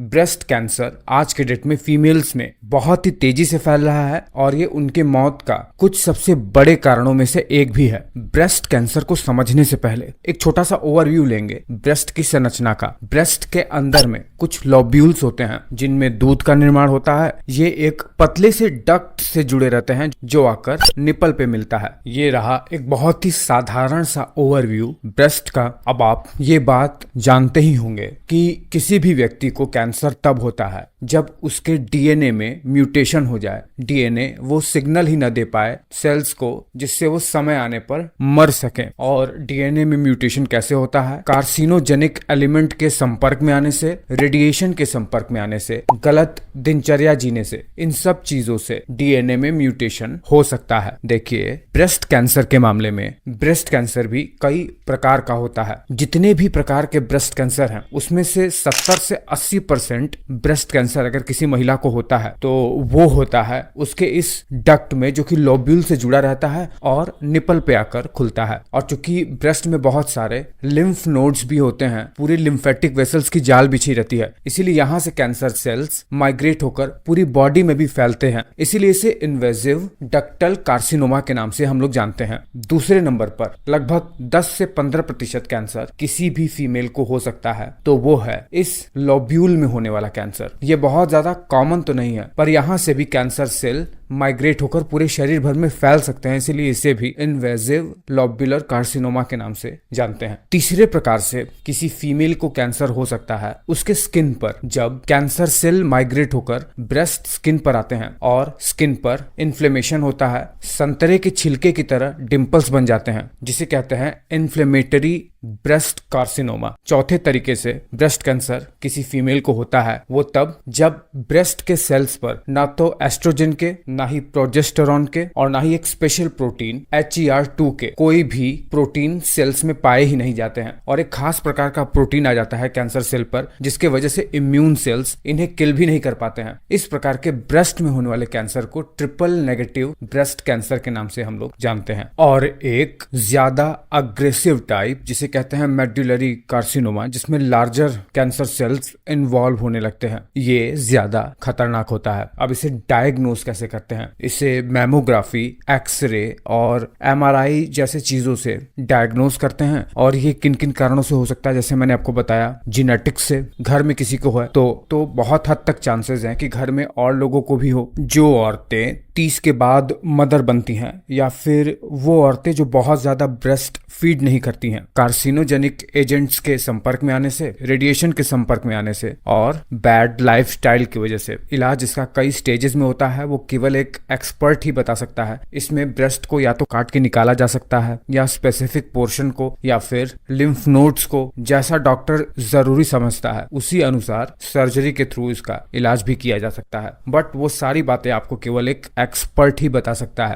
Breast cancer आज के date में फीमेल्स में बहुत ही तेजी से फैल रहा है और ये उनके मौत का कुछ सबसे बड़े कारणों में से एक भी है। ब्रेस्ट कैंसर को समझने से पहले एक छोटा सा ओवरव्यू लेंगे ब्रेस्ट की संरचना का। ब्रेस्ट के अंदर में कुछ लोब्यूल्स होते हैं जिनमें दूध का निर्माण होता है। ये एक पतले से डक्ट से जुड़े रहते हैं जो आकर निपल पे मिलता है। ये रहा एक बहुत ही साधारण सा ओवरव्यू ब्रेस्ट का। अब आप ये बात जानते ही होंगे कि किसी भी व्यक्ति को कैंसर तब होता है जब उसके डीएनए में म्यूटेशन हो जाए। डीएनए वो सिग्नल ही न दे पाए सेल्स को जिससे वो समय आने पर मर सके। और डीएनए में म्यूटेशन कैसे होता है? कार्सिनोजेनिक एलिमेंट के संपर्क में आने से, रेडिएशन के संपर्क में आने से, गलत दिनचर्या जीने से, इन सब चीजों से डीएनए में म्यूटेशन हो सकता है। देखिए, ब्रेस्ट कैंसर के मामले में ब्रेस्ट कैंसर भी कई प्रकार का होता है। जितने भी प्रकार के ब्रेस्ट कैंसर हैं उसमें से 70 से 80% ब्रेस्ट कैंसर अगर किसी महिला को होता है तो वो होता है उसके इस डक्ट में जो कि लोब्यूल से जुड़ा रहता है और निपल पे आकर खुलता है। और चूंकि ब्रेस्ट में बहुत सारे लिम्फ नोड्स भी होते हैं, पूरी लिम्फेटिक वेसल्स की जाल बिछी रहती है, इसीलिए यहाँ से कैंसर सेल्स माइग्रेट होकर पूरी बॉडी में भी फैलते हैं। इसीलिए इसे इन्वेजिव डक्टल कार्सिनोमा के नाम से हम लोग जानते हैं। दूसरे नंबर पर लगभग 10 से 15% कैंसर किसी भी फीमेल को हो सकता है, तो वो है इस लोब्यूल में होने वाला कैंसर। ये बहुत ज्यादा कॉमन तो नहीं है, पर यहाँ से भी कैंसर सेल माइग्रेट होकर पूरे शरीर भर में फैल सकते हैं, इसीलिए इसे भी इन्वेजिव लोब्यूलर कार्सिनोमा के नाम से जानते हैं। तीसरे प्रकार से किसी फीमेल को कैंसर हो सकता है उसके स्किन पर। जब कैंसर सेल माइग्रेट होकर ब्रेस्ट स्किन पर आते हैं और स्किन पर इन्फ्लेमेशन होता है, संतरे के छिलके की तरह डिंपल्स बन जाते हैं, जिसे कहते हैं इन्फ्लेमेटरी ब्रेस्ट कार्सिनोमा। चौथे तरीके से ब्रेस्ट कैंसर किसी फीमेल को होता है वो तब जब ब्रेस्ट के सेल्स पर ना तो एस्ट्रोजन के, ना ही प्रोजेस्टेरॉन के और ना ही एक स्पेशल प्रोटीन HER2 के कोई भी प्रोटीन सेल्स में पाए ही नहीं जाते हैं। और एक खास प्रकार का प्रोटीन आ जाता है कैंसर सेल पर जिसके वजह से इम्यून सेल्स इन्हें किल भी नहीं कर पाते हैं। इस प्रकार के ब्रेस्ट में होने वाले कैंसर को ट्रिपल नेगेटिव ब्रेस्ट कैंसर के नाम से हम लोग जानते हैं। और एक ज्यादा अग्रेसिव टाइप जिसे कहते हैं मेडुलरी कार्सिनोमा, जिसमें लार्जर कैंसर सेल्स इन्वॉल्व होने लगते हैं, ये ज्यादा खतरनाक होता है। अब इसे डायग्नोस कैसे करते हैं? इसे मैमोग्राफी, एक्सरे और MRI जैसे चीजों से डायग्नोस करते हैं। और ये किन किन कारणों से हो सकता है, जैसे मैंने आपको बताया, जीनेटिक्स से, घर में किसी को है तो बहुत हद तक चांसेस हैं कि घर में और लोगों को भी हो। जो औरतें 30 के बाद मदर बनती हैं या फिर वो औरतें जो बहुत ज्यादा ब्रेस्ट फीड नहीं करती हैं, कार्सिनोजेनिक एजेंट्स के संपर्क में आने से, रेडिएशन के संपर्क में आने से और बैड लाइफस्टाइल की वजह से। इलाज इसका कई स्टेजेस में होता है, वो केवल एक एक्सपर्ट ही बता सकता है। इसमें ब्रेस्ट को या तो काट के निकाला जा सकता है या स्पेसिफिक पोर्शन को या फिर लिम्फ नोड्स को, जैसा डॉक्टर जरूरी समझता है उसी अनुसार सर्जरी के थ्रू इसका इलाज भी किया जा सकता है। बट वो सारी बातें आपको केवल एक एक्सपर्ट ही बता सकता है।